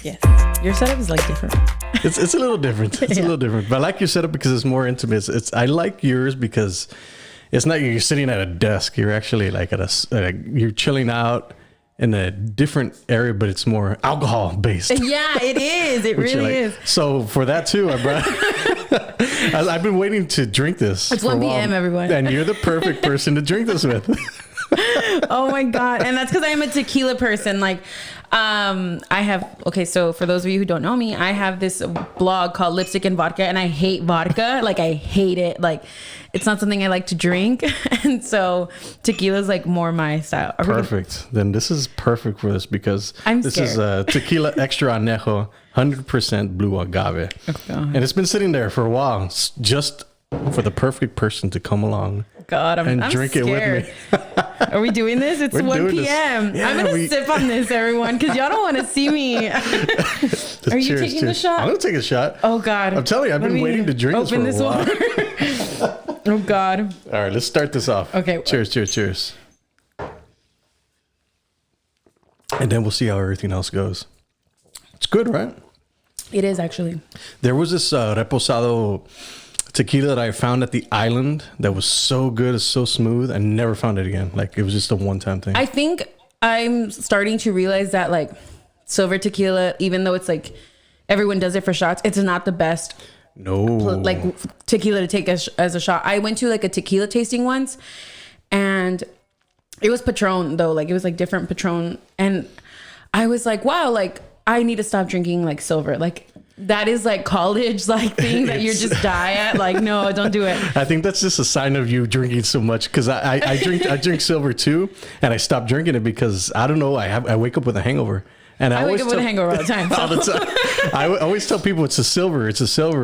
Yes. Your setup is like different. It's a little different. It's a little different. But I like your setup because it's more intimate. I like yours because it's not you're sitting at a desk. You're actually like you're chilling out in a different area, but it's more alcohol based. Yeah, it is. It really is. So for that too, I brought. I've been waiting to drink this. It's 1 p.m. everyone, and you're the perfect person to drink this with. Oh my god! And that's because I am a tequila person. Like, so for those of you who don't know me, I have this blog called Lipstick and Vodka, and I hate vodka. Like, I hate it. Like, it's not something I like to drink, and so tequila is like more my style. Perfect. Then this is perfect for this because this scared. is tequila extra anejo, 100% blue agave, and it's been sitting there for a while. It's just for the perfect person to come along. God, I'm drink scared. it with me. Are we doing this? It's 1 p.m. Yeah, I'm going to sip on this, everyone, because y'all don't want to see me. Are you taking the shot? I'm going to take a shot. Oh, God. I'm telling you, I've been waiting to drink this for a while. Oh, God. All right, let's start this off. Okay. Cheers. And then we'll see how everything else goes. It's good, right? It is, actually. There was this reposado tequila that I found at the island that was so good, it's so smooth. I never found it again. Like, it was just a one-time thing. I think I'm starting to realize that, like, silver tequila, even though it's like everyone does it for shots, it's not the best. No, like tequila to take as a shot. I went to like a tequila tasting once, and it was Patron though. Like, it was like different Patron, and I was like, wow, like I need to stop drinking like silver. Like, that is like college like thing that you just die at. Like, no, don't do it. I think that's just a sign of you drinking so much, because I drink silver too, and I stopped drinking it because I don't know. I wake up with a hangover. And I wake up with a hangover all the time. All the time. I always tell people it's a silver,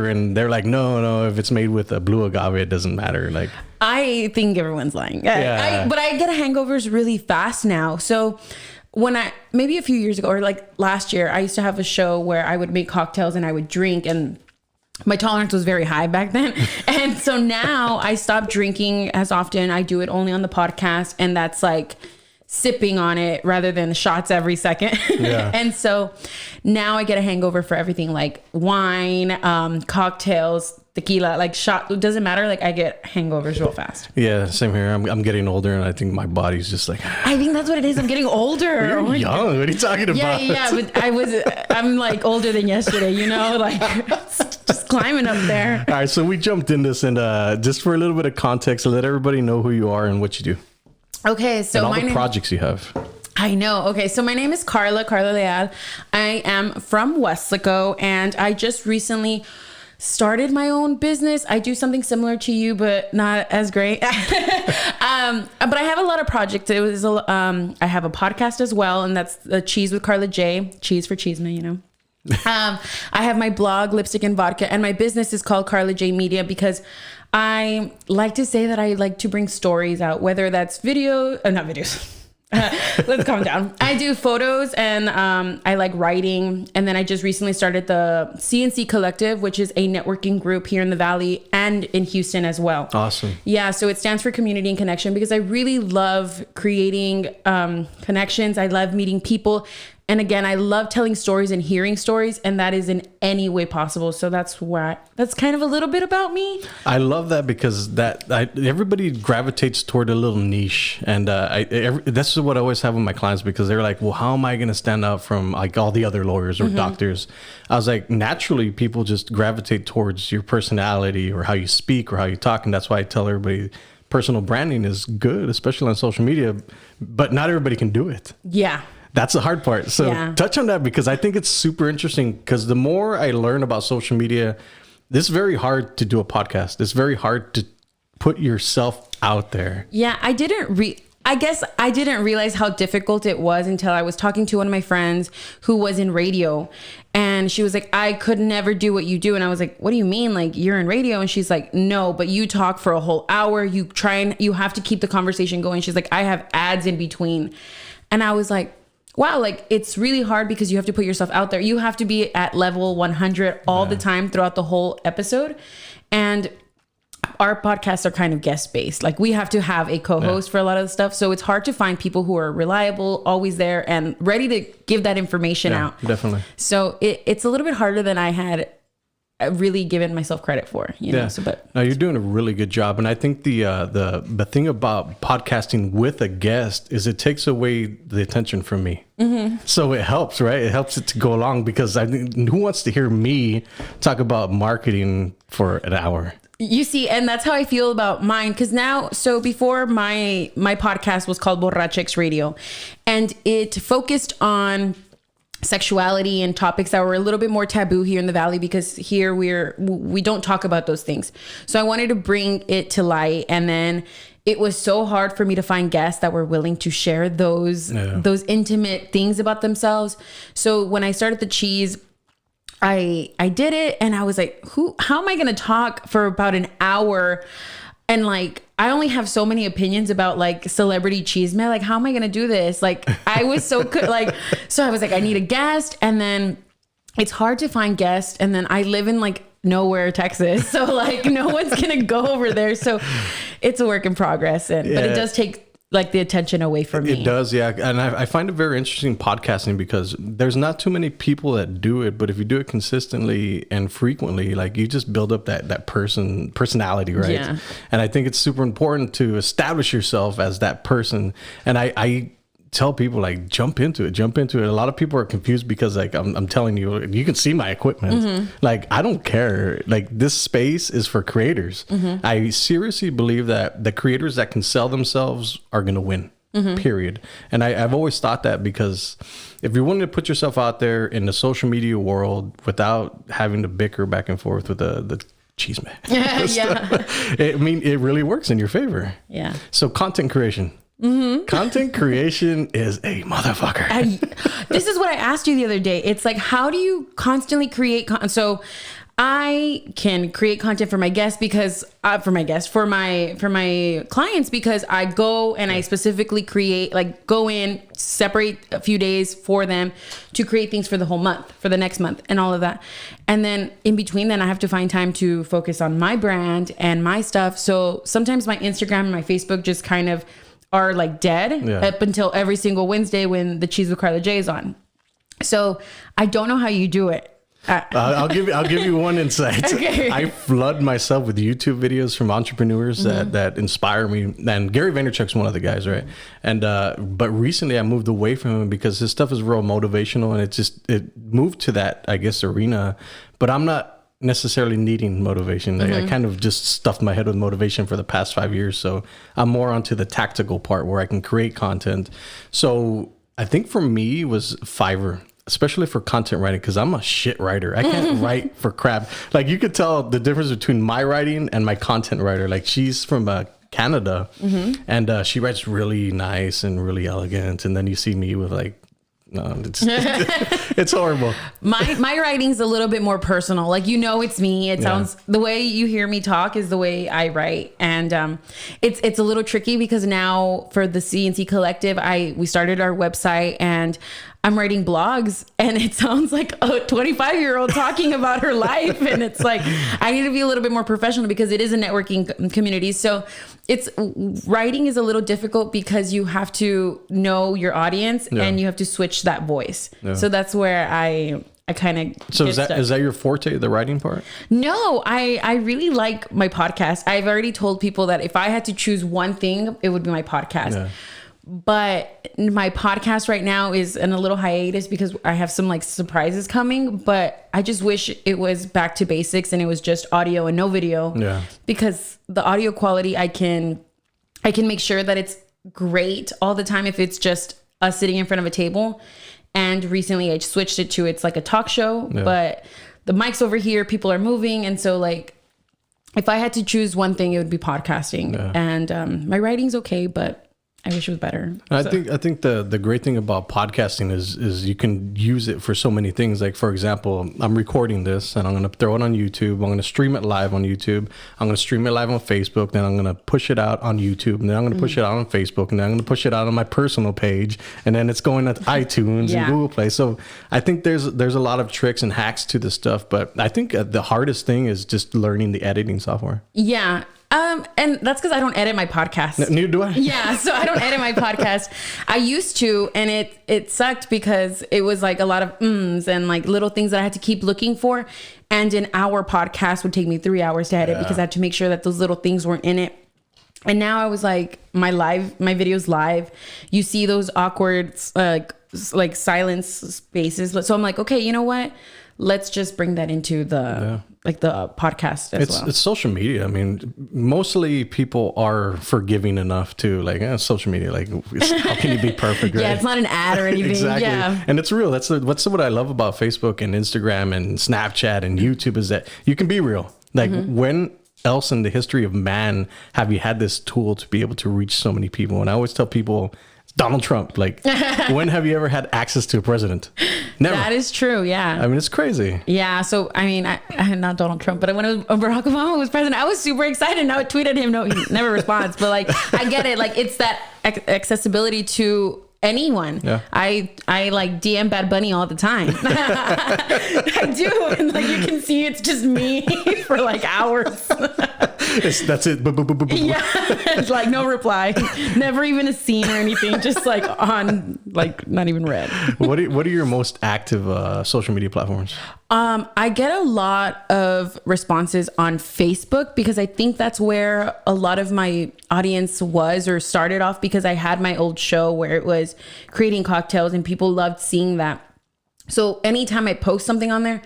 and they're like, no, if it's made with a blue agave, it doesn't matter. Like, I think everyone's lying. Yeah. But I get hangovers really fast now. So maybe a few years ago, or like last year, I used to have a show where I would make cocktails and I would drink, and my tolerance was very high back then. And so now I stopped drinking as often. I do it only on the podcast, and that's like sipping on it rather than shots every second. Yeah. And so now I get a hangover for everything, like wine, cocktails, tequila, like shot. It doesn't matter. Like, I get hangovers real fast. Yeah, same here. I'm getting older, and I think my body's just like, I think that's what it is. I'm getting older. You're young. What are you talking about? Yeah. But I'm like older than yesterday, like just climbing up there. All right. So we jumped in this, and just for a little bit of context, let everybody know who you are and what you do. Okay, so and all the projects you have. I know. Okay, so my name is Karla Leal. I am from Weslaco, and I just recently started my own business. I do something similar to you, but not as great. But I have a lot of projects. I have a podcast as well, and that's the Cheese with Karla J. Cheese for Cheeseman, I have my blog, Lipstick and Vodka, and my business is called Karla J Media because I like to say that I like to bring stories out, whether that's not videos. Let's calm down. I do photos, and I like writing. And then I just recently started the CNC Collective, which is a networking group here in the Valley and in Houston as well. Awesome. Yeah. So it stands for Community and Connection, because I really love creating connections. I love meeting people. And again, I love telling stories and hearing stories, and that is in any way possible. So that's kind of a little bit about me. I love that because everybody gravitates toward a little niche, and that's what I always have with my clients, because they're like, well, how am I going to stand out from like all the other lawyers or doctors? I was like, naturally, people just gravitate towards your personality or how you speak or how you talk, and that's why I tell everybody personal branding is good, especially on social media, but not everybody can do it. Yeah. That's the hard part. So touch on that, because I think it's super interesting, because the more I learn about social media, it's very hard to do a podcast. It's very hard to put yourself out there. Yeah, I guess I didn't realize how difficult it was until I was talking to one of my friends who was in radio, and she was like, I could never do what you do. And I was like, what do you mean? Like, you're in radio? And she's like, no, but you talk for a whole hour. You have to keep the conversation going. She's like, I have ads in between. And I was like, wow, like, it's really hard because you have to put yourself out there. You have to be at level 100 all the time throughout the whole episode. And our podcasts are kind of guest based. Like we have to have a co-host for a lot of the stuff. So it's hard to find people who are reliable, always there and ready to give that information out. Definitely. So it's a little bit harder than I had really given myself credit for, you know. So, but no, you're doing a really good job, and I think the thing about podcasting with a guest is it takes away the attention from me. So it helps, right? It helps it to go along, because I think who wants to hear me talk about marketing for an hour? You see, and that's how I feel about mine. Because now, so before my podcast was called Borrachex Radio, and it focused on sexuality and topics that were a little bit more taboo here in the Valley, because here we don't talk about those things. So I wanted to bring it to light, and then it was so hard for me to find guests that were willing to share those intimate things about themselves. So when I started the cheese, I did it, and I was like, how am I going to talk for about an hour? And like, I only have so many opinions about like celebrity cheese, man. Like, how am I going to do this? Like, I was so good. Like, so I was like, I need a guest. And then it's hard to find guests. And then I live in like nowhere, Texas. So like no one's going to go over there. So it's a work in progress. But it does take like the attention away from me. It does, yeah. And I find it very interesting podcasting, because there's not too many people that do it, but if you do it consistently and frequently, like you just build up that personality, right? Yeah. And I think it's super important to establish yourself as that person. And I tell people, like, jump into it. A lot of people are confused because, like, I'm telling you, you can see my equipment. Like, I don't care. Like, this space is for creators. I seriously believe that the creators that can sell themselves are going to win, period. And I've always thought that, because if you're willing to put yourself out there in the social media world without having to bicker back and forth with the cheese man, I mean, it really works in your favor. Yeah. So content creation. Content creation is a motherfucker. This is what I asked you the other day. It's like, how do you constantly create content? So I can create content for my guests because for my clients, because I go and I specifically create, like, go in, separate a few days for them to create things for the whole month, for the next month, and all of that. And then in between, then I have to find time to focus on my brand and my stuff. So sometimes my Instagram and my Facebook just kind of are like dead up until every single Wednesday when the Cheese with Karla J is on. So I don't know how you do it. I'll give you one insight. Okay. I flood myself with YouTube videos from entrepreneurs that inspire me. And Gary Vaynerchuk's one of the guys, right? And but recently I moved away from him because his stuff is real motivational, and it moved to that, I guess, arena. But I'm not necessarily needing motivation. I kind of just stuffed my head with motivation for the past 5 years. So I'm more onto the tactical part where I can create content. So I think for me it was Fiverr, especially for content writing, because I'm a shit writer. I can't write for crap. Like, you could tell the difference between my writing and my content writer. Like, she's from Canada, and she writes really nice and really elegant. And then you see me with like, no, it's horrible. My writing's a little bit more personal. Like, you know, it's me. It sounds, the way you hear me talk is the way I write. And it's a little tricky because now for the CNC Collective, we started our website, and I'm writing blogs, and it sounds like a 25-year-old talking about her life. And it's like, I need to be a little bit more professional because it is a networking community. So writing is a little difficult because you have to know your audience and you have to switch that voice. Yeah. So that's where I kind of. So is that your forte, the writing part? No, I really like my podcast. I've already told people that if I had to choose one thing, it would be my podcast. Yeah. But my podcast right now is in a little hiatus because I have some like surprises coming, but I just wish it was back to basics and it was just audio and no video. Yeah. Because the audio quality, I can make sure that it's great all the time if it's just us sitting in front of a table. And recently I switched it to, it's like a talk show, but the mic's over here, people are moving. And so like, if I had to choose one thing, it would be podcasting. Yeah. And my writing's okay, but I wish it was better. I think the great thing about podcasting is you can use it for so many things. Like, for example, I'm recording this and I'm going to throw it on YouTube. I'm going to stream it live on YouTube. I'm going to stream it live on Facebook. Then I'm going to push it out on YouTube. And then I'm going to push it out on Facebook. And then I'm going to push it out on my personal page. And then it's going to iTunes and Google Play. So I think there's a lot of tricks and hacks to this stuff. But I think the hardest thing is just learning the editing software. Yeah. And that's because I don't edit my podcast. Neither do I. Yeah, so I don't edit my podcast. I used to, and it sucked because it was like a lot of ums and like little things that I had to keep looking for. And an hour podcast would take me 3 hours to edit because I had to make sure that those little things weren't in it. And now I was like, my videos live, you see those awkward like silence spaces. So I'm like, okay, you know what? Let's just bring that into the podcast as well. It's social media. I mean, mostly people are forgiving enough to like social media. Like, how can you be perfect? Right? Yeah, it's not an ad or anything. Exactly. Yeah. And it's real. That's what I love about Facebook and Instagram and Snapchat and YouTube is that you can be real. Like when else in the history of man have you had this tool to be able to reach so many people? And I always tell people, Donald Trump, like when have you ever had access to a president? Never. That is true. Yeah. I mean, it's crazy. Yeah. So, I mean, I not Donald Trump, but when Barack Obama was president, I was super excited. Now I tweeted him. No, he never responds, but like, I get it. Like it's that accessibility to anyone. Yeah. I like DM Bad Bunny all the time. I do. And like, you can see it's just me for like hours. That's it. Yeah. It's like no reply, never even a scene or anything. Just like on, like not even read. What are your most active social media platforms? I get a lot of responses on Facebook because I think that's where a lot of my audience was or started off, because I had my old show where it was creating cocktails and people loved seeing that. So anytime I post something on there,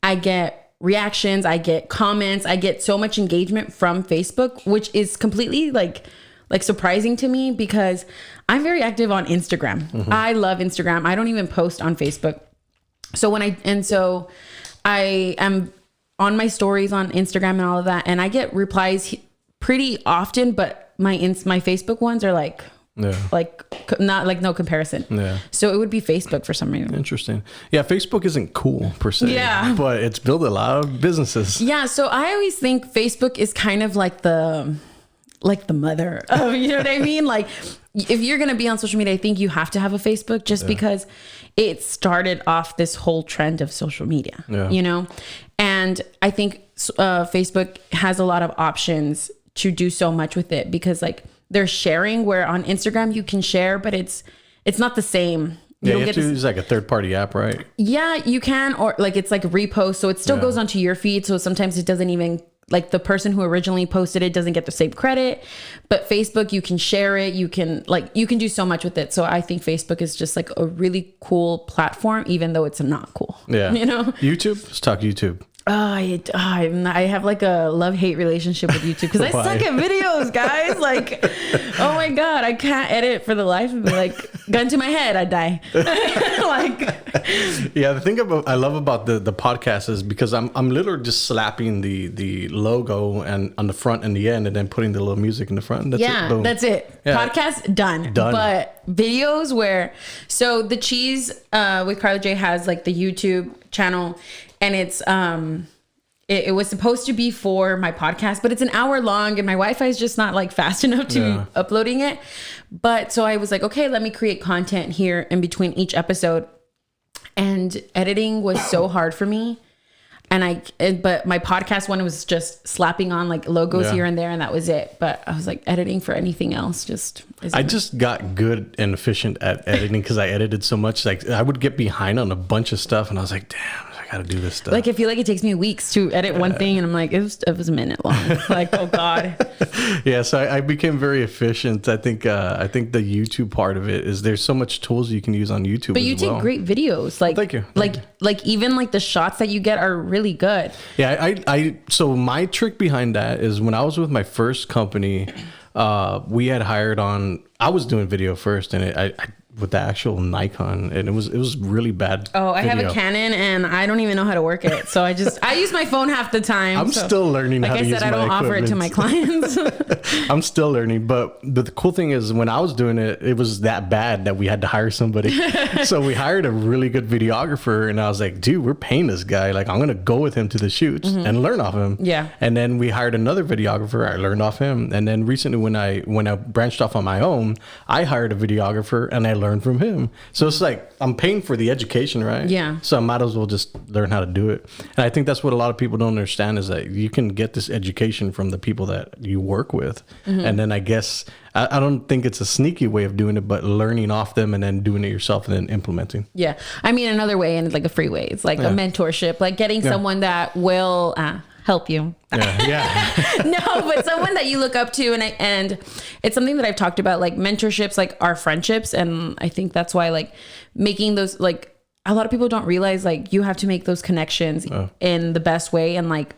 I get reactions, I get comments, I get so much engagement from Facebook, which is completely like surprising to me because I'm very active on Instagram. I love Instagram. I don't even post on Facebook. So I am on my stories on Instagram and all of that, and I get replies pretty often, but my Facebook ones are like not like no comparison. Yeah. So it would be Facebook for some reason. Interesting. Yeah, Facebook isn't cool per se. Yeah. But it's built a lot of businesses. Yeah. So I always think Facebook is kind of like the mother of, you know what I mean? Like if you're going to be on social media, I think you have to have a Facebook just because it started off this whole trend of social media, you know? And I think Facebook has a lot of options to do so much with it because like they're sharing, where on Instagram you can share, but it's not the same. You have to use like a third party app, right? Yeah, you can, or like it's like repost. So it still goes onto your feed. So sometimes it doesn't even, like the person who originally posted it doesn't get the same credit, but Facebook, you can share it. You can do so much with it. So I think Facebook is just like a really cool platform, even though it's not cool. Yeah. You know, YouTube. Let's talk YouTube. I have like a love-hate relationship with YouTube because I suck at videos, guys. Like, oh my God, I can't edit for the life of me. Like, gun to my head, I'd die. Yeah, the thing I love about the podcast is because I'm literally just slapping the logo and on the front and the end, and then putting the little music in the front. That's it. Yeah. Podcast done. But videos so the Cheese with Karla J has like the YouTube channel. And it's, it was supposed to be for my podcast, but it's an hour long and my Wi-Fi is just not like fast enough to uploading it. But so I was like, okay, let me create content here in between each episode. And editing was so hard for me. But my podcast one was just slapping on like logos here and there, and that was it. But I was like, editing for anything else I just got good and efficient at editing because I edited so much. Like I would get behind on a bunch of stuff, and I was like, damn, I gotta do this stuff. Like I feel like it takes me weeks to edit one thing, and I'm like, it was a minute long. Like, oh God. Yeah, so I became very efficient. I think the YouTube part of it is there's so much tools you can use on YouTube. But you take great videos. Like, thank you. Like even like the shots that you get are really good. Yeah, so my trick behind that is when I was with my first company, we had hired on. I was doing video first, and I with the actual Nikon, and it was really bad. Oh, I have a Canon and I don't even know how to work it. So I use my phone half the time. I'm still learning how to use my equipment. Like I said, I don't offer it to my clients. I'm still learning, but the cool thing is when I was doing it, it was that bad that we had to hire somebody. So we hired a really good videographer, and I was like, dude, we're paying this guy. Like I'm gonna go with him to the shoots and learn off him. Yeah. And then we hired another videographer. I learned off him. And then recently when I branched off on my own, I hired a videographer and I learned learn from him. So it's like I'm paying for the education, right? Yeah. So I might as well just learn how to do it. And I think that's what a lot of people don't understand is that you can get this education from the people that you work with. And then I guess I don't think it's a sneaky way of doing it, but learning off them and then doing it yourself and then implementing. Yeah. I mean, another way, and like a free way, it's like a mentorship, like getting someone that will help you. Yeah. No, but someone that you look up to. And it's something that I've talked about, like mentorships, like our friendships. And I think that's why like making those, like a lot of people don't realize like you have to make those connections in the best way. And like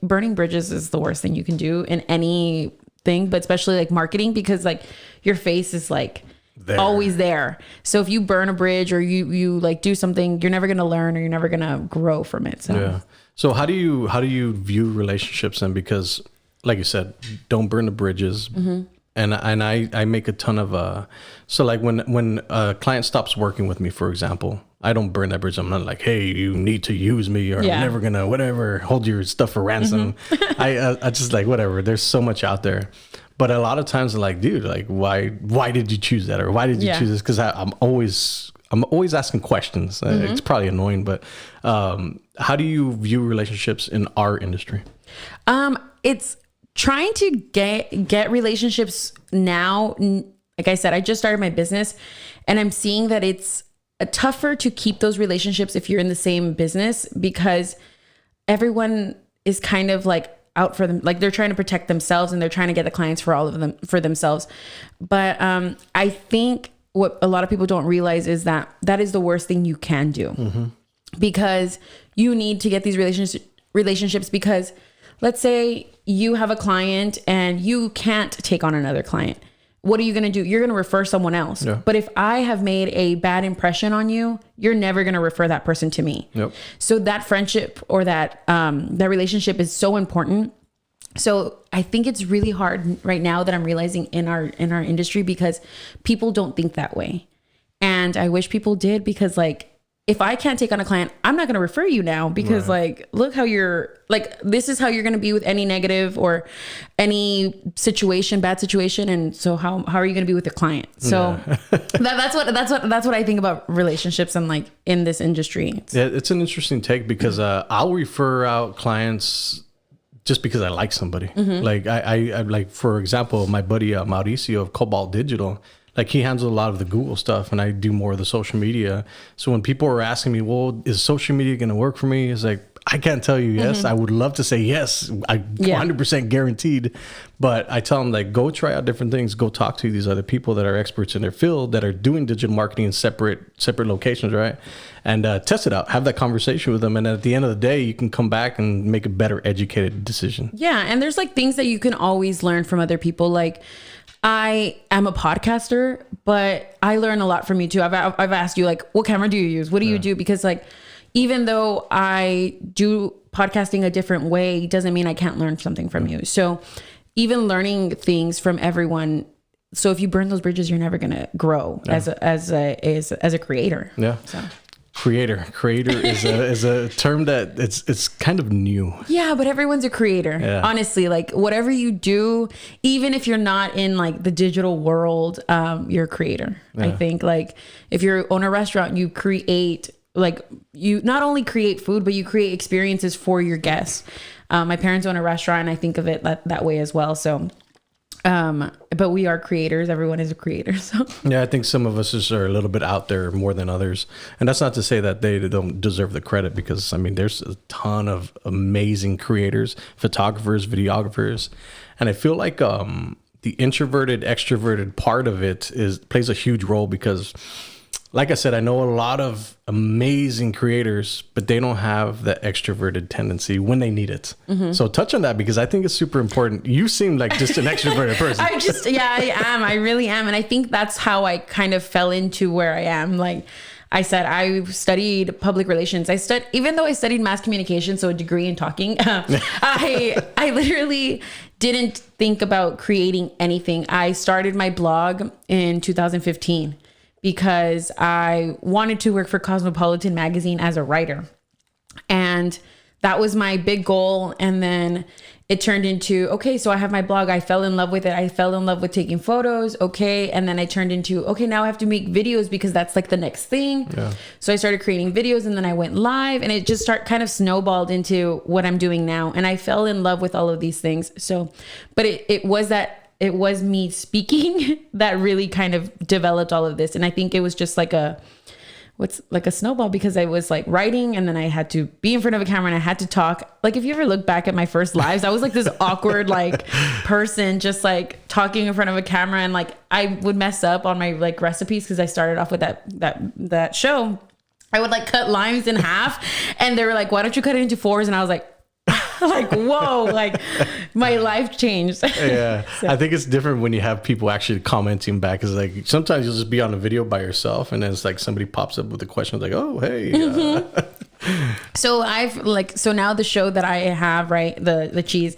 burning bridges is the worst thing you can do in anything, but especially like marketing, because like your face is like always there. So if you burn a bridge or you like do something, you're never going to learn or you're never going to grow from it. So yeah. So how do you view relationships then? Because like you said, don't burn the bridges. And I make a ton of so like when a client stops working with me, for example, I don't burn that bridge. I'm not like, hey, you need to use me or I'm never gonna whatever, hold your stuff for ransom. I just like whatever. There's so much out there. But a lot of times I'm like, dude, like why did you choose that? Or why did you choose this? Because I'm always asking questions. It's probably annoying, but how do you view relationships in our industry? It's trying to get relationships now. Like I said, I just started my business and I'm seeing that it's tougher to keep those relationships if you're in the same business, because everyone is kind of like out for them. Like they're trying to protect themselves and they're trying to get the clients for themselves. But I think what a lot of people don't realize is that is the worst thing you can do, because you need to get these relationships, because let's say you have a client and you can't take on another client. What are you going to do? You're going to refer someone else. Yeah. But if I have made a bad impression on you, you're never going to refer that person to me. Yep. So that friendship or that relationship is so important. So I think it's really hard right now that I'm realizing in our industry, because people don't think that way. And I wish people did, because like, if I can't take on a client, I'm not going to refer you now, because like, look how you're like, this is how you're going to be with any negative or any situation, bad situation. And so how are you going to be with the client? So that's what I think about relationships and like in this industry. It's an interesting take, because I'll refer out clients just because I like somebody. Like I like, for example, my buddy Mauricio of Cobalt Digital, like he handles a lot of the Google stuff and I do more of the social media. So when people are asking me, well, is social media going to work for me? It's like, I can't tell you yes. I would love to say yes, 100% guaranteed. But I tell them like, go try out different things. Go talk to these other people that are experts in their field that are doing digital marketing in separate locations, right? And test it out. Have that conversation with them. And at the end of the day, you can come back and make a better educated decision. Yeah. And there's like things that you can always learn from other people. Like, I am a podcaster, but I learn a lot from you too. I've asked you like, what camera do you use? What do you do? Because like, even though I do podcasting a different way, doesn't mean I can't learn something from you. So even learning things from everyone. So if you burn those bridges, you're never going to grow as a creator. Yeah. So. Creator is a term that it's kind of new. Yeah, but everyone's a creator. Yeah. Honestly, like whatever you do, even if you're not in like the digital world, you're a creator. Yeah. I think like if you own a restaurant, you create, like you not only create food, but you create experiences for your guests. My parents own a restaurant and I think of it that way as well. So but we are creators. Everyone is a creator. So yeah, I think some of us just are a little bit out there more than others. And that's not to say that they don't deserve the credit, because I mean, there's a ton of amazing creators, photographers, videographers. And I feel like the introverted, extroverted part of it plays a huge role, because like I said, I know a lot of amazing creators, but they don't have that extroverted tendency when they need it. So touch on that, because I think it's super important. You seem like just an extroverted person. I am. I really am. And I think that's how I kind of fell into where I am. Like I said, I studied public relations. Even though I studied mass communication, so a degree in talking, I literally didn't think about creating anything. I started my blog in 2015. Because I wanted to work for Cosmopolitan magazine as a writer. And that was my big goal. And then it turned into, okay, so I have my blog. I fell in love with it. I fell in love with taking photos. Okay. And then I turned into, okay, now I have to make videos because that's like the next thing. Yeah. So I started creating videos and then I went live and it just kind of snowballed into what I'm doing now. And I fell in love with all of these things. So, but it was me speaking that really kind of developed all of this. And I think it was just like a snowball because I was like writing and then I had to be in front of a camera and I had to talk. Like if you ever look back at my first lives, I was like this awkward like person just like talking in front of a camera, and like I would mess up on my like recipes because I started off with that show. I would like cut limes in half and they were like, why don't you cut it into fours? And I was like, like, whoa, like my life changed. Yeah. So. I think it's different when you have people actually commenting back. Cause like sometimes you'll just be on a video by yourself and then it's like somebody pops up with a question like, oh, hey. So now the show that I have, right, the cheese,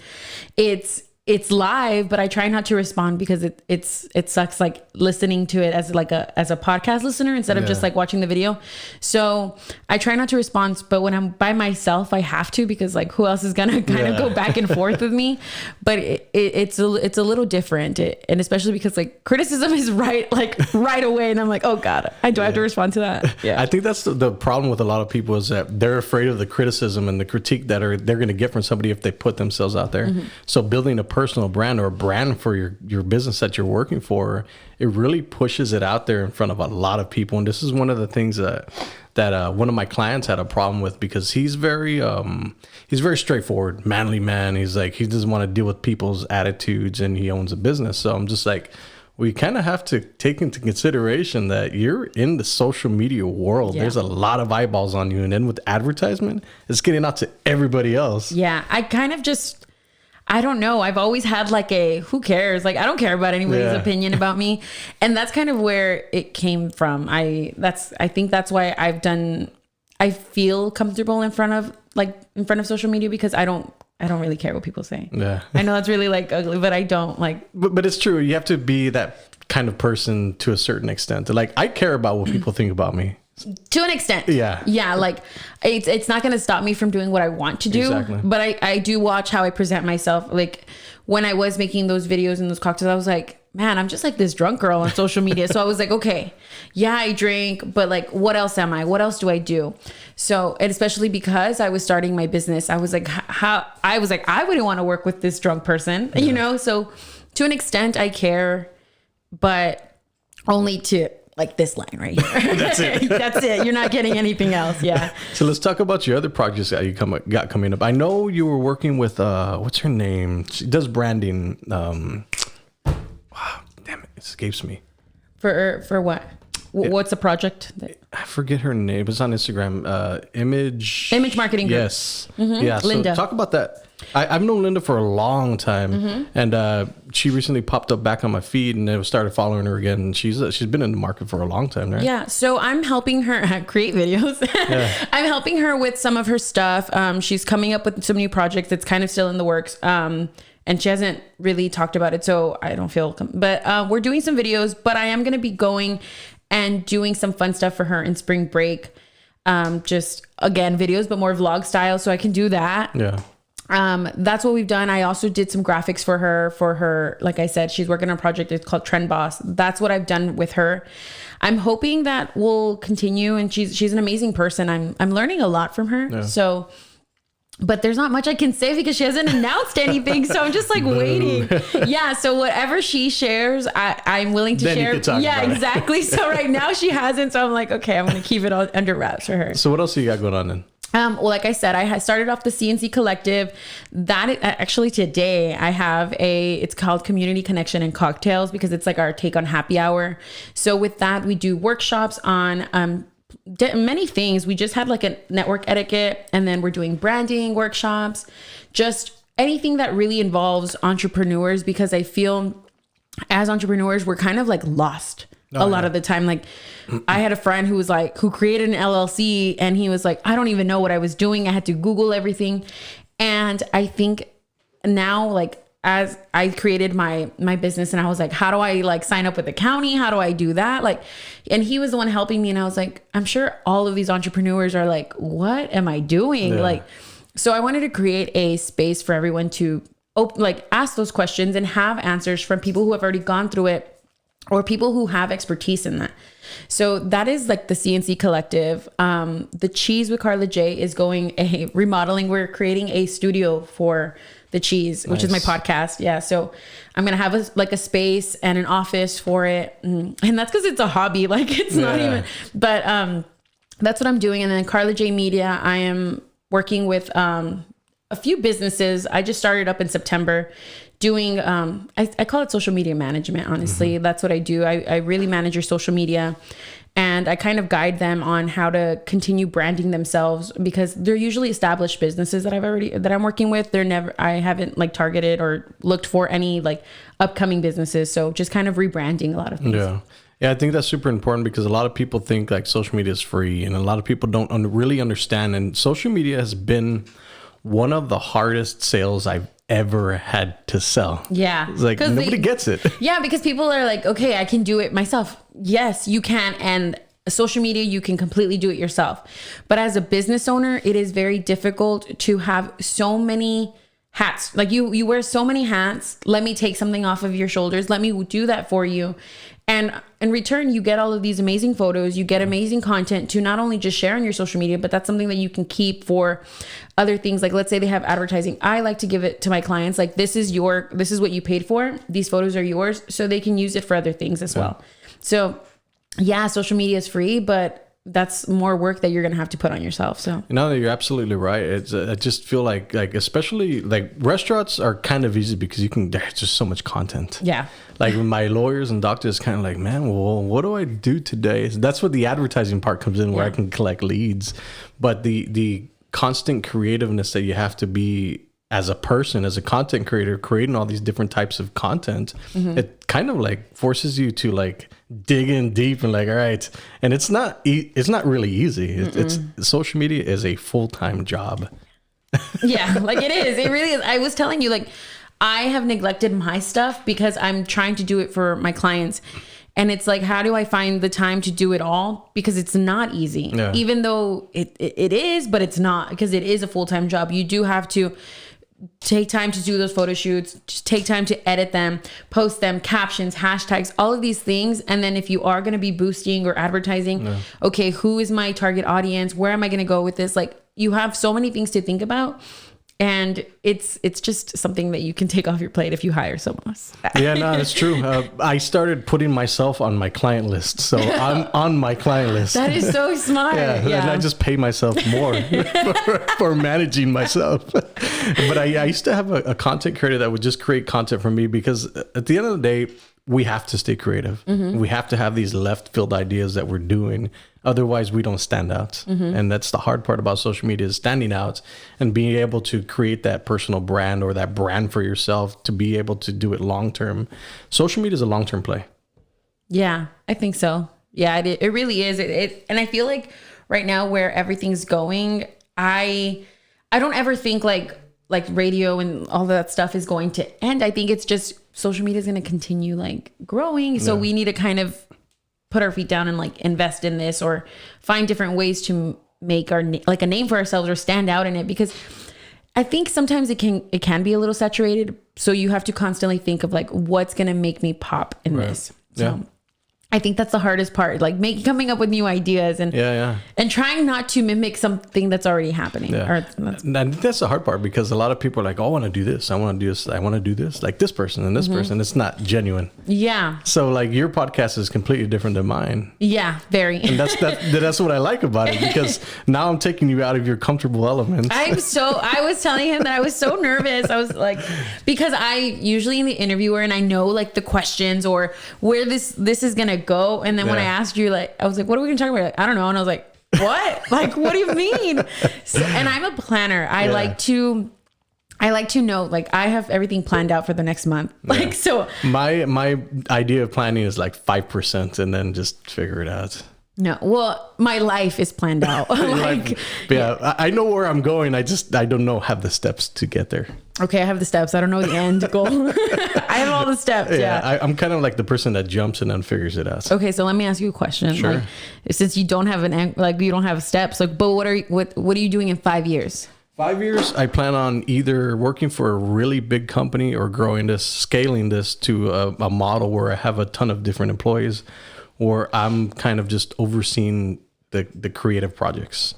it's live, but I try not to respond because it sucks like listening to it as a podcast listener instead of just like watching the video. So I try not to respond, but when I'm by myself, I have to, because like who else is gonna kind of go back and forth with me? But it's a little different, and especially because like criticism is right away, and I'm like, oh God, I have to respond to that. Yeah, I think that's the problem with a lot of people is that they're afraid of the criticism and the critique that they're going to get from somebody if they put themselves out there. Mm-hmm. So building a personal brand or a brand for your business that you're working for, it really pushes it out there in front of a lot of people. And this is one of the things that one of my clients had a problem with, because he's very straightforward, manly man. He's like, he doesn't want to deal with people's attitudes, and he owns a business. So I'm just like, we kind of have to take into consideration that you're in the social media world. Yeah. There's a lot of eyeballs on you. And then with advertisement, it's getting out to everybody else. Yeah. I kind of I don't know. I've always had like who cares? Like, I don't care about anybody's opinion about me. And that's kind of where it came from. I think that's why I feel comfortable in front of social media, because I don't really care what people say. Yeah. I know that's really like ugly, but I don't like. But it's true. You have to be that kind of person to a certain extent. Like, I care about what people think about me. To an extent. Yeah. Yeah. Like it's not going to stop me from doing what I want to do. Exactly. But I do watch how I present myself. Like when I was making those videos and those cocktails, I was like, man, I'm just like this drunk girl on social media. So I was like, okay, yeah, I drink, but like, what else am I? What else do I do? So, and especially because I was starting my business, I was like, I wouldn't want to work with this drunk person, you know? So to an extent I care, but only to like this line right here. That's it. That's it. You're not getting anything else. Yeah. So let's talk about your other projects that you got coming up. I know you were working with, what's her name? She does branding. Wow, damn it escapes me. For what? What's the project? I forget her name. It's on Instagram. Image Marketing Group. Yes. Mm-hmm. Yeah. Linda. So talk about that. I've known Linda for a long time, and she recently popped up back on my feed, and I started following her again. And she's been in the market for a long time, right? Yeah. So I'm helping her create videos. Yeah. I'm helping her with some of her stuff. She's coming up with some new projects. It's kind of still in the works. And she hasn't really talked about it, so I don't feel. But we're doing some videos. But I am going to be going and doing some fun stuff for her in spring break. Just again videos, but more vlog style, so I can do that. Yeah. That's what we've done. I also did some graphics for her. Like I said, she's working on a project. It's called Trend Boss. That's what I've done with her. I'm hoping that will continue, and she's an amazing person. I'm learning a lot from her. Yeah. So, but there's not much I can say because she hasn't announced anything. So I'm just like waiting. Yeah. So whatever she shares, I'm willing to then share. You can talk about exactly. So right now she hasn't. So I'm like, okay, I'm going to keep it all under wraps for her. So what else do you got going on then? Well, like I said, I started off the CNC Collective. That actually today I have it's called Community Connection and Cocktails, because it's like our take on happy hour. So with that, we do workshops on many things. We just had like a network etiquette, and then we're doing branding workshops, just anything that really involves entrepreneurs, because I feel as entrepreneurs, we're kind of like lost. A lot of the time. Like I had a friend who created an LLC, and he was like, I don't even know what I was doing. I had to Google everything. And I think now, like, as I created my business, and I was like, how do I like sign up with the county? How do I do that? Like, and he was the one helping me. And I was like, I'm sure all of these entrepreneurs are like, what am I doing? Yeah. Like, so I wanted to create a space for everyone to like ask those questions and have answers from people who have already gone through it or people who have expertise in that. So that is like the CNC Collective. The Cheese with Karla J is going a remodeling. We're creating a studio for the Cheese, which is my podcast. Yeah. So I'm going to have a space and an office for it. And that's because it's a hobby. Like it's not even, but that's what I'm doing. And then Karla J Media, I am working with a few businesses. I just started up in September doing, I call it social media management. Honestly, that's what I do. I really manage your social media, and I kind of guide them on how to continue branding themselves, because they're usually established businesses that I'm working with. I haven't like targeted or looked for any like upcoming businesses. So just kind of rebranding a lot of things. Yeah. Yeah, I think that's super important, because a lot of people think like social media is free, and a lot of people don't really understand. And social media has been one of the hardest sales I've ever had to sell. Yeah. It's like nobody gets it. Yeah, because people are like, okay, I can do it myself. Yes, you can. And social media, you can completely do it yourself. But as a business owner, it is very difficult to have so many hats. Like you wear so many hats. Let me take something off of your shoulders. Let me do that for you. And in return, you get all of these amazing photos, you get amazing content to not only just share on your social media, but that's something that you can keep for other things. Like, let's say they have advertising. I like to give it to my clients. Like, this is what you paid for. These photos are yours, so they can use it for other things as well. So yeah, social media is free, but that's more work that you're going to have to put on yourself. So, you're absolutely right. It's I just feel like especially like restaurants are kind of easy because there's just so much content. Yeah. Like my lawyers and doctors kind of like, man, well, what do I do today? So that's where the advertising part comes in, where I can collect leads. But the constant creativeness that you have to be as a person, as a content creator, creating all these different types of content, it kind of like forces you to like dig in deep and like, all right. And it's not really easy. It's social media is a full-time job. Yeah, like it is. It really is. I was telling you, like, I have neglected my stuff because I'm trying to do it for my clients. And it's like, how do I find the time to do it all? Because it's not easy, even though it is, but it's not, because it is a full-time job. You do have to take time to do those photo shoots, just take time to edit them, post them, captions, hashtags, all of these things. And then if you are going to be boosting or advertising, okay, who is my target audience? Where am I going to go with this? Like, you have so many things to think about. And it's just something that you can take off your plate if you hire someone else. Yeah, no, that's true. I started putting myself on my client list. So I'm on my client list. That is so smart. Yeah. And I just pay myself more for managing myself. But I used to have a content creator that would just create content for me, because at the end of the day, we have to stay creative. We have to have these left field ideas that we're doing. Otherwise, we don't stand out. And that's the hard part about social media, is standing out and being able to create that personal brand, or that brand for yourself, to be able to do it long term. Social media is a long term play. Yeah, I think so. Yeah, it really is. And I feel like right now, where everything's going, I don't ever think like radio and all that stuff is going to end. I think it's just social media is going to continue like growing. So we need to kind of put our feet down and like invest in this, or find different ways to make our like a name for ourselves, or stand out in it, because I think sometimes it can be a little saturated. So you have to constantly think of like, what's going to make me pop in this. So I think that's the hardest part, like coming up with new ideas and and trying not to mimic something that's already happening. And that's the hard part, because a lot of people are like, oh, I want to do this. I want to do this. I want to do this, like this person and this person. It's not genuine. Yeah. So like your podcast is completely different than mine. Yeah, very. And that's what I like about it, because now I'm taking you out of your comfortable element. I was telling him that I was so nervous. I was like, because I usually in the interviewer, and I know like the questions or where this is going to go. And then when I asked you, like, I was like, what are we gonna talk about? Like, I don't know. And I was like, what? Like, what do you mean? So, and I'm a planner. I like to know, like, I have everything planned out for the next month. Like, so my idea of planning is like 5%, and then just figure it out. No, well, my life is planned out. Like, I know where I'm going. I don't have the steps to get there. Okay, I have the steps. I don't know the end goal. I have all the steps. I'm kind of like the person that jumps and then figures it out. Okay, so let me ask you a question. Sure. Like, since you don't have you don't have steps, like, but what are you doing in 5 years? 5 years, I plan on either working for a really big company or scaling this to a model where I have a ton of different employees, or I'm kind of just overseeing the creative projects.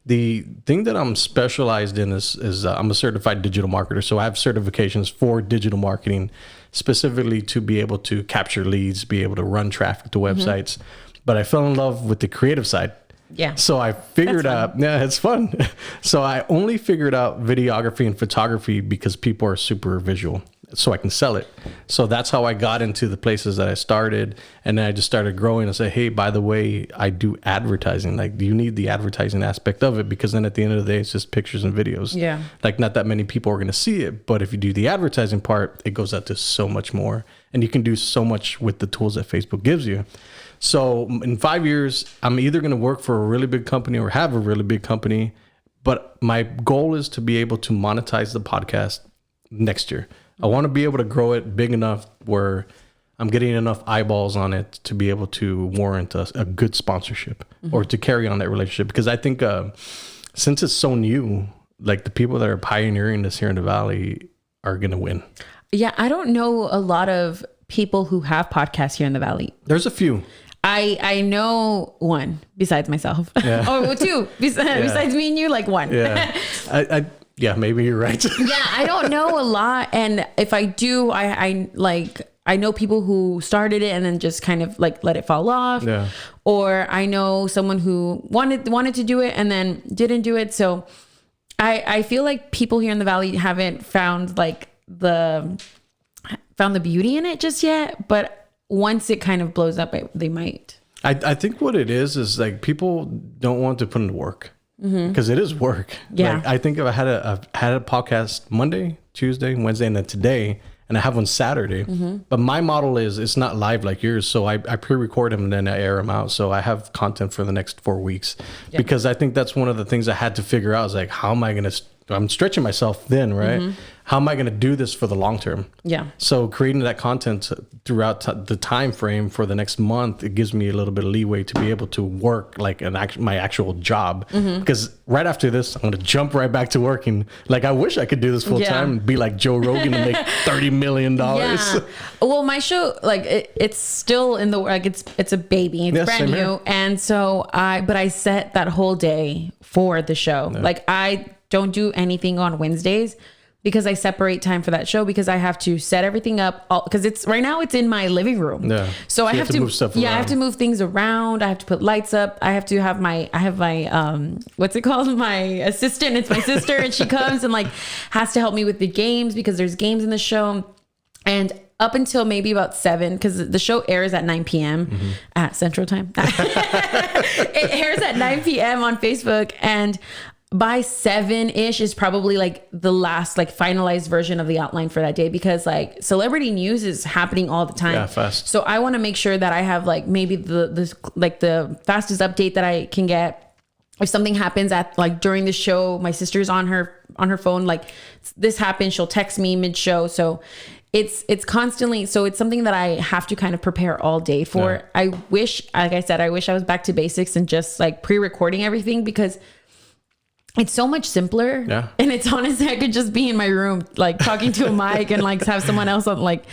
The thing that I'm specialized in is I'm a certified digital marketer. So I have certifications for digital marketing, specifically to be able to capture leads, be able to run traffic to websites. But I fell in love with the creative side. Yeah. So I figured out, yeah, it's fun. So I only figured out videography and photography because people are super visual, so I can sell it. So that's how I got into the places that I started. And then I just started growing and say, hey, by the way, I do advertising. Like, do you need the advertising aspect of it? Because then at the end of the day, it's just pictures and videos. Yeah. Like, not that many people are going to see it. But if you do the advertising part, it goes out to so much more. And you can do so much with the tools that Facebook gives you. So in 5 years, I'm either going to work for a really big company or have a really big company. But my goal is to be able to monetize the podcast next year. I want to be able to grow it big enough where I'm getting enough eyeballs on it to be able to warrant a good sponsorship or to carry on that relationship. Because I think since it's so new, like the people that are pioneering this here in the Valley are going to win. Yeah, I don't know a lot of people who have podcasts here in the Valley. There's a few. I know one besides myself. Yeah. Oh, two besides me and you, like one. Yeah. Yeah, maybe you're right. Yeah, I don't know a lot, and if I do, I know people who started it and then just kind of like let it fall off. Yeah. Or I know someone who wanted to do it and then didn't do it. So I feel like people here in the Valley haven't found the beauty in it just yet, but once it kind of blows up, they might. I think what it is like people don't want to put in the work because it is work. Yeah. Like, I think if I had a podcast Monday, Tuesday, Wednesday, and then today, and I have one Saturday. But my model is it's not live like yours. So I pre-record them and then I air them out. So I have content for the next 4 weeks because I think that's one of the things I had to figure out is like, how am I going to, I'm stretching myself thin, right? How am I going to do this for the long term? Yeah. So creating that content throughout the time frame for the next month, it gives me a little bit of leeway to be able to work like my actual job. Because right after this, I'm going to jump right back to working. Like, I wish I could do this full time and be like Joe Rogan and make $30 million. Yeah. Well, my show, like it's still in the, like it's a baby. It's brand new. Here. And so I set that whole day for the show. Yeah. Like, I don't do anything on Wednesdays because I separate time for that show because I have to set everything up because it's right now it's in my living room. Yeah. So I have to move stuff around. I have to move things around. I have to put lights up. I have my what's it called? My assistant. It's my sister and she comes and like has to help me with the games because there's games in the show. And up until maybe about 7, because the show airs at 9 p.m. At Central Time. It airs at 9 p.m. on Facebook, and by 7-ish is probably like the last like finalized version of the outline for that day because like celebrity news is happening all the time. Yeah, fast. So I want to make sure that I have like maybe the fastest update that I can get. If something happens at like during the show, my sister's on her phone, like this happened, she'll text me mid-show. So it's constantly, so it's something that I have to kind of prepare all day for. Yeah. I wish, like I said, I wish I was back to basics and just like pre-recording everything because it's so much simpler. Yeah. And it's honestly, I could just be in my room, like talking to a mic and like have someone else on, like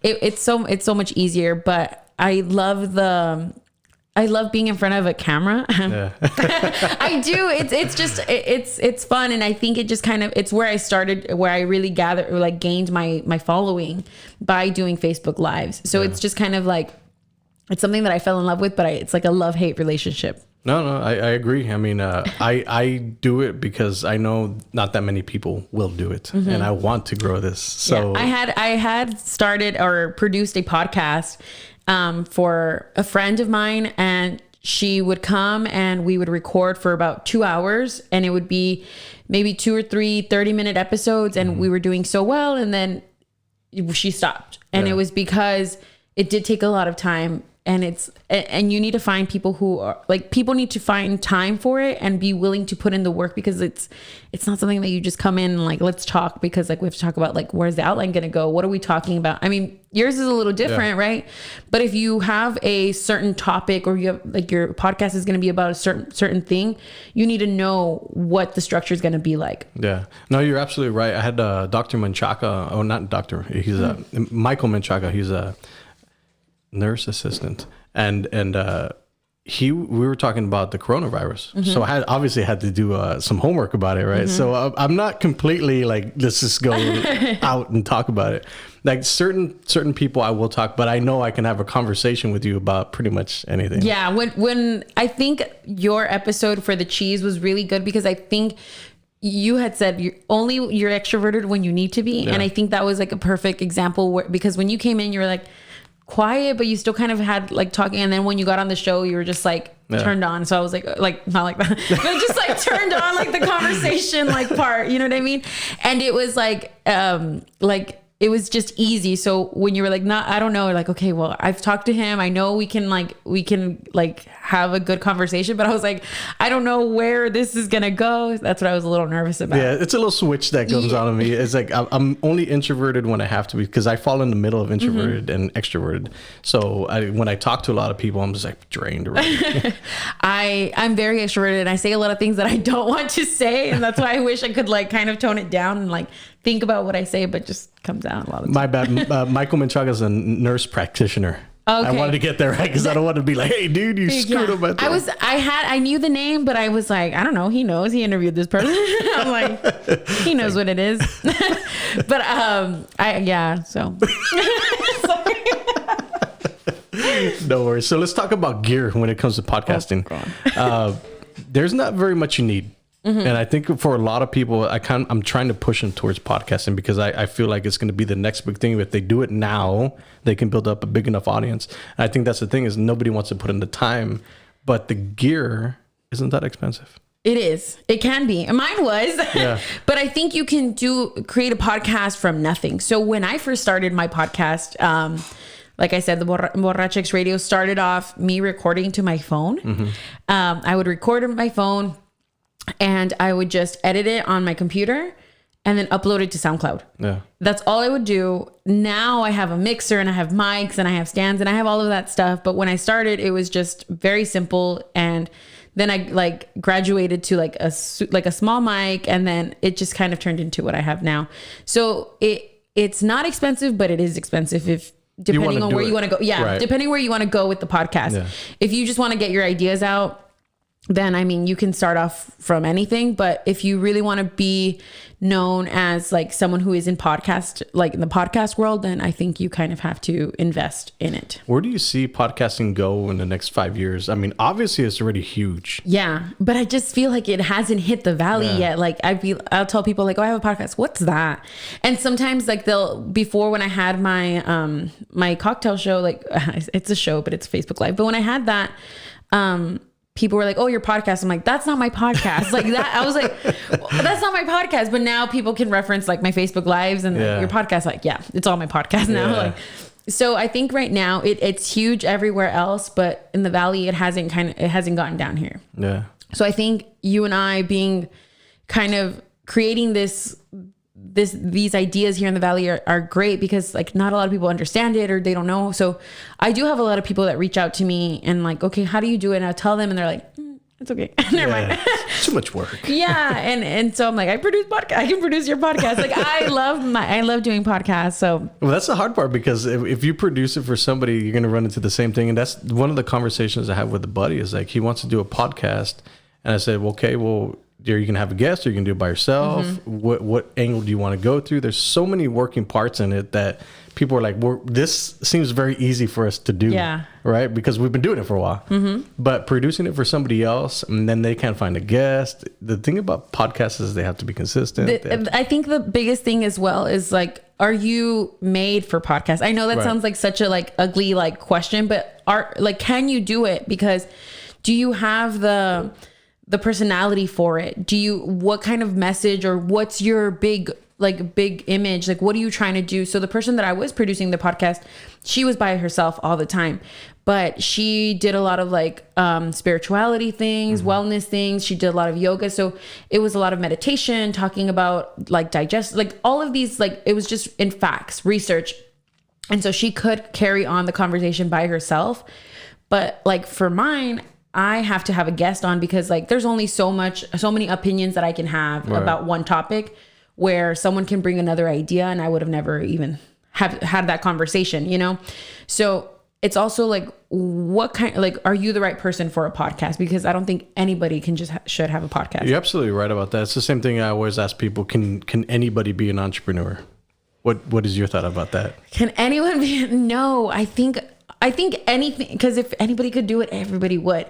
it's so much easier, but I love being in front of a camera. Yeah. I do. It's fun. And I think it just kind of, it's where I started, where I really gained my following by doing Facebook Lives. So it's just kind of like, it's something that I fell in love with, but it's like a love-hate relationship. No, I agree. I mean, I do it because I know not that many people will do it, and I want to grow this. So yeah, I had started or produced a podcast for a friend of mine, and she would come and we would record for about 2 hours, and it would be maybe 2 or 3 30-minute episodes, and we were doing so well, and then she stopped, and it was because it did take a lot of time. and you need to find people who are like, people need to find time for it and be willing to put in the work, because it's not something that you just come in and like, let's talk, because like we have to talk about like, where's the outline going to go? What are we talking about? I mean, yours is a little different, right? But if you have a certain topic, or you have like, your podcast is going to be about a certain thing, you need to know what the structure is going to be like. Yeah, no, you're absolutely right. I had Dr. Menchaca, not doctor, he's Michael Menchaca. He's a nurse assistant, and we were talking about the coronavirus. So I obviously had to do some homework about it, right? So I'm not completely like, let's just go out and talk about it. Like certain people I will talk, but I know I can have a conversation with you about pretty much anything. Yeah, when I think your episode for the cheese was really good, because I think you had said you're extroverted when you need to be. And I think that was like a perfect example because when you came in, you were like quiet, but you still kind of had like talking. And then when you got on the show, you were just like turned on. So I was like not like that, but just like turned on like the conversation like part, you know what I mean? And it was like it was just easy. So when you were like, I don't know, like, okay, well, I've talked to him. I know we can have a good conversation, but I was like, I don't know where this is going to go. That's what I was a little nervous about. Yeah. It's a little switch that comes on me. It's like, I'm only introverted when I have to be, because I fall in the middle of introverted and extroverted. So when I talk to a lot of people, I'm just like drained already. I'm very extroverted, and I say a lot of things that I don't want to say. And that's why I wish I could like kind of tone it down and like think about what I say, but just comes out a lot of the time. My bad. Michael Menchaca is a nurse practitioner. Okay. I wanted to get there right, because I don't want to be like, hey dude, you screwed up my thing. I knew the name, but I was like, I don't know, he knows, he interviewed this person. I'm like, he knows what it is. But so no worries. So let's talk about gear when it comes to podcasting. There's not very much you need. And I think for a lot of people, I'm trying to push them towards podcasting, because I feel like it's going to be the next big thing. If they do it now, they can build up a big enough audience. And I think that's the thing, is nobody wants to put in the time, but the gear isn't that expensive. It is. It can be. Mine was. Yeah. But I think you can create a podcast from nothing. So when I first started my podcast, like I said, the Borrachex Radio started off me recording to my phone. I would record on my phone, and I would just edit it on my computer and then upload it to SoundCloud. Yeah. That's all I would do. Now I have a mixer, and I have mics, and I have stands, and I have all of that stuff. But when I started, it was just very simple. And then I like graduated to like a small mic, and then it just kind of turned into what I have now. So it's not expensive, but it is expensive depending on where you want to go. Yeah. Right. Depending where you want to go with the podcast. Yeah. If you just want to get your ideas out, then I mean, you can start off from anything. But if you really want to be known as like someone who is in the podcast world, then I think you kind of have to invest in it. Where do you see podcasting go in the next 5 years? I mean, obviously it's already huge. Yeah, but I just feel like it hasn't hit the valley yet. Like I'll tell people like, oh, I have a podcast. What's that? And sometimes like before when I had my my cocktail show, like it's a show, but it's Facebook Live. But when I had that, people were like, oh, your podcast. I'm like, that's not my podcast. Like that. I was like, well, that's not my podcast. But now people can reference like my Facebook Lives and your podcast. Like, yeah, it's all my podcast now. Yeah. Like, so I think right now it's huge everywhere else, but in the Valley, it hasn't gotten down here. Yeah. So I think you and I being kind of creating these ideas here in the Valley are great, because like not a lot of people understand it, or they don't know. So I do have a lot of people that reach out to me and like, okay, how do you do it? And I tell them, and they're like, it's okay. Never mind. Too much work. Yeah. And so I'm like, I can produce your podcast. Like I love doing podcasts. So well, that's the hard part, because if you produce it for somebody, you're going to run into the same thing. And that's one of the conversations I have with a buddy, is like, he wants to do a podcast. And I said, well, okay, well, you can have a guest, or you can do it by yourself. What angle do you want to go through? There's so many working parts in it that people are like, this seems very easy for us to do. Yeah. Right? Because we've been doing it for a while. But producing it for somebody else, and then they can't find a guest. The thing about podcasts is they have to be consistent. I think the biggest thing as well is like, are you made for podcasts? I know that sounds like such a like ugly like question, but can you do it? Because do you have the personality for it? What kind of message, or what's your big like big image. Like, what are you trying to do? So the person that I was producing the podcast, she was by herself all the time, but she did a lot of like spirituality things, wellness things. She did a lot of yoga. So it was a lot of meditation, talking about like like all of these, like it was just in facts, research. And so she could carry on the conversation by herself. But like for mine, I have to have a guest on because like there's only so many opinions that I can have about one topic, where someone can bring another idea and I would have never even have had that conversation, you know? So it's also like, what kind, like, are you the right person for a podcast? Because I don't think anybody can should have a podcast. You're absolutely right about that. It's the same thing I always ask people. Can anybody be an entrepreneur? What is your thought about that? Can anyone be? No, I think anything, because if anybody could do it, everybody would.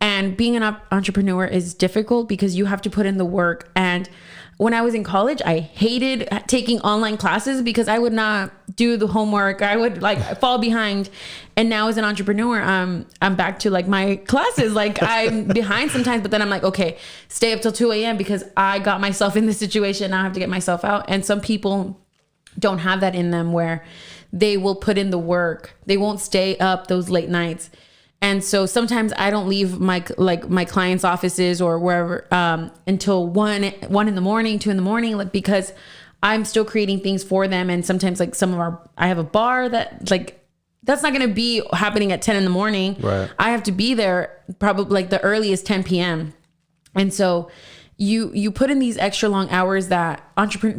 And being an entrepreneur is difficult because you have to put in the work. And when I was in college, I hated taking online classes because I would not do the homework. I would like fall behind. And now as an entrepreneur, I'm back to like my classes. Like I'm behind sometimes, but then I'm like, okay, stay up till 2 a.m. because I got myself in this situation. Now I have to get myself out. And some people don't have that in them, where they will put in the work. They won't stay up those late nights. And so sometimes I don't leave my clients' offices or wherever until 1 in the morning, 2 in the morning, like, because I'm still creating things for them. And sometimes like I have a bar that like, that's not going to be happening at 10 in the morning. Right. I have to be there probably like the earliest 10 p.m. And so you put in these extra long hours that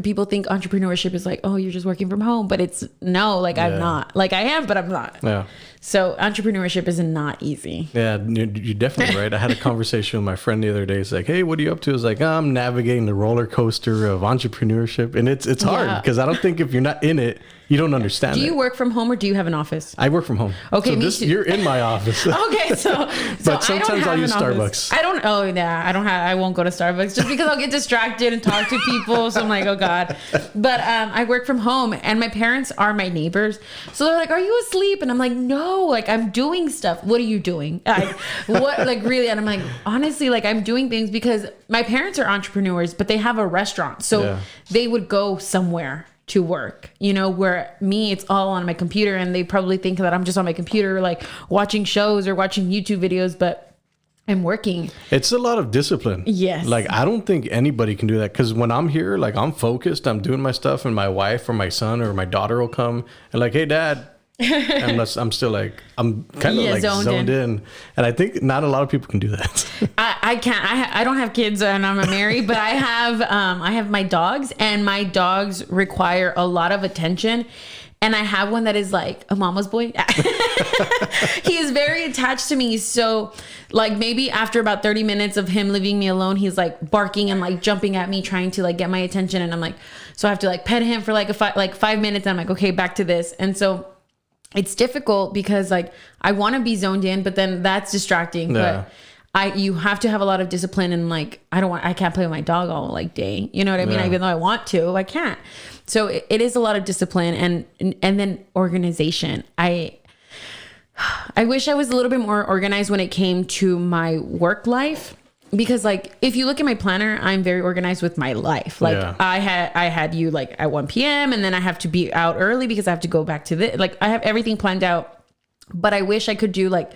people think entrepreneurship is like, oh, you're just working from home, but it's no, like I'm not. Like I am, but I'm not. Yeah. So entrepreneurship is not easy. Yeah, you're definitely right. I had a conversation with my friend the other day. It's like, hey, what are you up to? It's like, I'm navigating the roller coaster of entrepreneurship. And it's hard because I don't think if you're not in it, you don't understand it. Do you work from home or do you have an office? I work from home. Okay, so me too. You're in my office. Okay, so but sometimes I'll use Starbucks. I won't go to Starbucks just because I'll get distracted and talk to people. So I'm like, oh God. But I work from home and my parents are my neighbors. So they're like, are you asleep? And I'm like, no, like I'm doing stuff. What are you doing? Really? And I'm like, honestly, like I'm doing things because my parents are entrepreneurs, but they have a restaurant. So they would go somewhere to work, you know, where me, it's all on my computer, and they probably think that I'm just on my computer, like watching shows or watching YouTube videos, but I'm working. It's a lot of discipline. Yes. Like, I don't think anybody can do that, because when I'm here, like I'm focused, I'm doing my stuff, and my wife or my son or my daughter will come and like, hey dad, unless I'm still like, I'm kind of like zoned in. And I think not a lot of people can do that. I can't. I don't have kids and I'm married, but I have my dogs, and my dogs require a lot of attention. And I have one that is like a mama's boy. He is very attached to me. So like maybe after about 30 minutes of him leaving me alone, he's like barking and like jumping at me, trying to like get my attention. And I'm like, so I have to like pet him for like 5 minutes. And I'm like, okay, back to this. And so it's difficult because like I want to be zoned in, but then that's distracting. Yeah. But you have to have a lot of discipline, and like I can't play with my dog all like day. You know what I mean? Even though I want to, I can't. So it is a lot of discipline and then organization. I wish I was a little bit more organized when it came to my work life, because like if you look at my planner, I'm very organized with my life. Like I had you like at 1 p.m. and then I have to be out early because I have to go back to like I have everything planned out. But I wish I could do like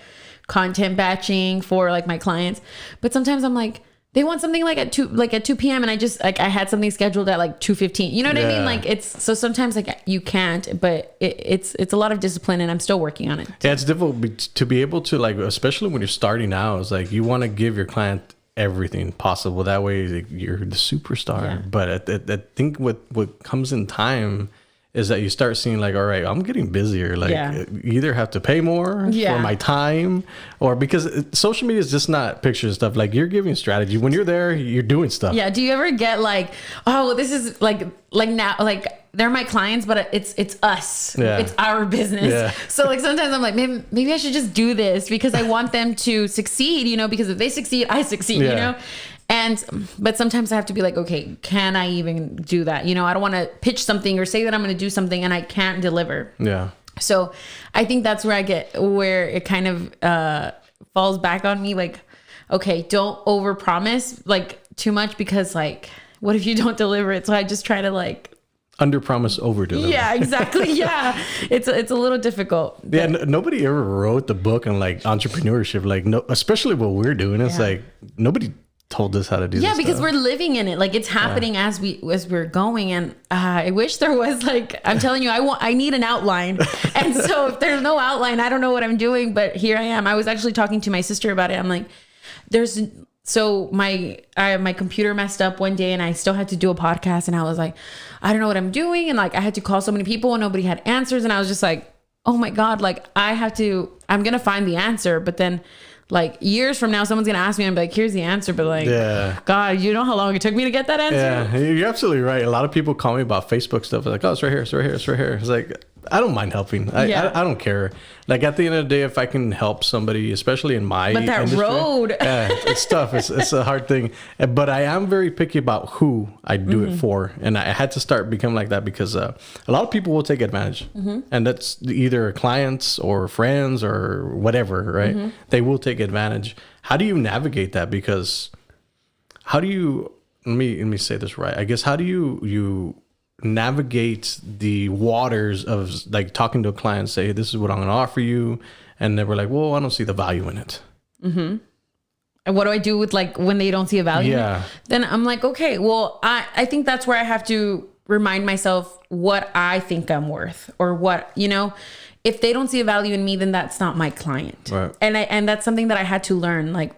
content batching for like my clients. But sometimes I'm like, they want something like at 2 p.m. and I just like I had something scheduled at like 2:15. You know what I mean? Like it's so sometimes like you can't, but it's a lot of discipline, and I'm still working on it. Yeah, it's difficult to be able to like, especially when you're starting out, it's like you want to give your client everything possible. That way you're the superstar. Yeah. But I think what comes in time is that you start seeing like, all right, I'm getting busier. Like you either have to pay more for my time, or because social media is just not pictures and stuff. Like you're giving strategy. When you're there, you're doing stuff. Yeah. Do you ever get like, oh, this is like now, like they're my clients, but it's us. Yeah. It's our business. Yeah. So like sometimes I'm like, maybe I should just do this because I want them to succeed, you know, because if they succeed, I succeed, you know? But sometimes I have to be like, okay, can I even do that? You know, I don't want to pitch something or say that I'm going to do something and I can't deliver. Yeah. So I think that's where it kind of falls back on me. Like, okay, don't overpromise like too much, because like what if you don't deliver it? So I just try to like under promise, over deliver. Yeah, exactly. Yeah. It's a little difficult. Yeah. Nobody ever wrote the book on like entrepreneurship. Like, no, especially what we're doing. It's like nobody told us how to do this. Yeah, because we're living in it. Like it's happening as we're going. And I wish there was like, I'm telling you, I need an outline. And so if there's no outline, I don't know what I'm doing, but here I am. I was actually talking to my sister about it. I'm like, so my computer messed up one day and I still had to do a podcast, and I was like, I don't know what I'm doing. And like, I had to call so many people and nobody had answers. And I was just like, oh my God, like I'm going to find the answer. But then like years from now, someone's going to ask me and be like, here's the answer. But like, God, you know how long it took me to get that answer? Yeah, you're absolutely right. A lot of people call me about Facebook stuff. They're like, oh, it's right here. It's right here. It's right here. It's like, I don't mind helping. I don't care. Like at the end of the day, if I can help somebody, especially in my industry, road, it's tough. It's a hard thing. But I am very picky about who I do it for, and I had to start becoming like that because a lot of people will take advantage, and that's either clients or friends or whatever, right? They will take advantage. How do you navigate that? Because how do you? Let me say this right. I guess how do you navigate the waters of like talking to a client, say, this is what I'm going to offer you, and they were like, well, I don't see the value in it. And what do I do with like when they don't see a value in it? Then I'm like, okay, well, I think that's where I have to remind myself what I think I'm worth, or what, you know, if they don't see a value in me, then that's not my client. Right. And that's something that I had to learn. Like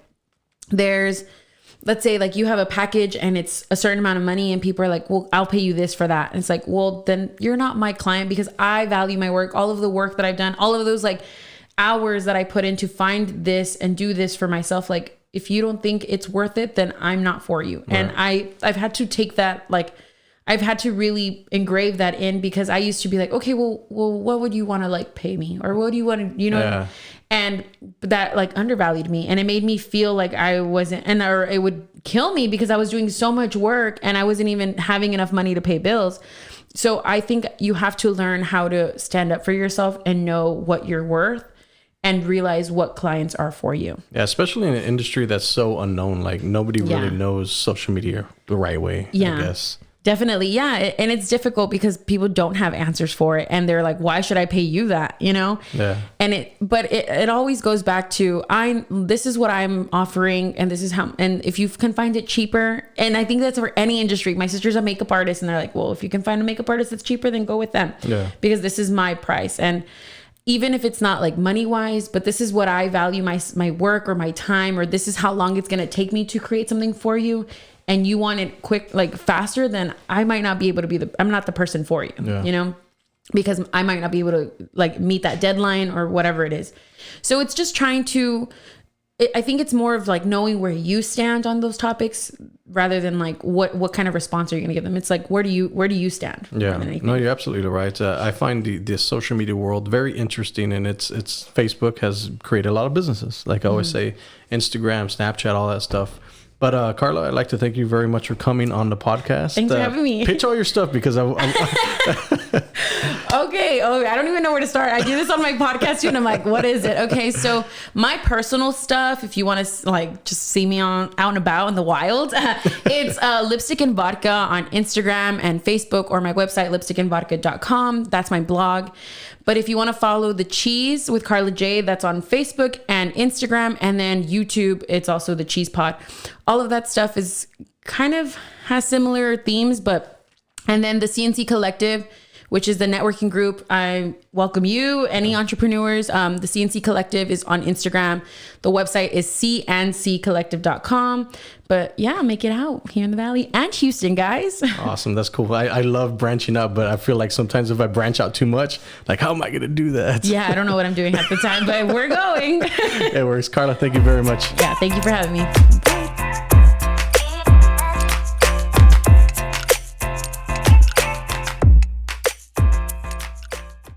let's say like you have a package and it's a certain amount of money and people are like, well, I'll pay you this for that. And it's like, well, then you're not my client, because I value my work, all of the work that I've done, all of those like hours that I put in to find this and do this for myself. Like, if you don't think it's worth it, then I'm not for you. Right. And I've had to take that, like, I've had to really engrave that in, because I used to be like, okay, well, what would you want to like pay me? Or what do you want to, you know? Yeah. And that like undervalued me, and it made me feel like I wasn't, or it would kill me because I was doing so much work and I wasn't even having enough money to pay bills. So I think you have to learn how to stand up for yourself and know what you're worth and realize what clients are for you. Yeah, especially in an industry that's so unknown. Like nobody really knows social media the right way, I guess. Definitely. Yeah. And it's difficult because people don't have answers for it. And they're like, why should I pay you that? You know? Yeah. And it always goes back to, this is what I'm offering, and this is how, and if you can find it cheaper, and I think that's for any industry. My sister's a makeup artist, and they're like, well, if you can find a makeup artist that's cheaper, then go with them. Yeah. Because this is my price. And even if it's not like money wise, but this is what I value, my work or my time, or this is how long it's going to take me to create something for you, and you want it quick, like faster, then I might not be able to be I'm not the person for you, you know, because I might not be able to like meet that deadline or whatever it is. So it's just trying to, I think it's more of like knowing where you stand on those topics rather than like what kind of response are you going to give them. It's like, where do you stand? Yeah, no, you're absolutely right. I find the social media world very interesting, and it's Facebook has created a lot of businesses. Like I always say, Instagram, Snapchat, all that stuff. But Karla, I'd like to thank you very much for coming on the podcast. Thanks for having me. Pitch all your stuff, because I'm Okay. Oh, I don't even know where to start. I do this on my podcast too, and I'm like, what is it? Okay. So my personal stuff, if you want to like just see me out and about in the wild, it's Lipstick and Vodka on Instagram and Facebook, or my website, lipstickandvodka.com. That's my blog. But if you want to follow The Cheese with Karla J, that's on Facebook and Instagram, and then YouTube, it's also The Cheese Pod. All of that stuff is kind of has similar themes, and then the CNC Collective, which is the networking group. I welcome you, any entrepreneurs. The CNC Collective is on Instagram. The website is cnccollective.com. But yeah, make it out here in the Valley and Houston, guys. Awesome. That's cool. I love branching out, but I feel like sometimes if I branch out too much, like, how am I going to do that? Yeah, I don't know what I'm doing at the time, but we're going. It works. Karla, thank you very much. Yeah, thank you for having me.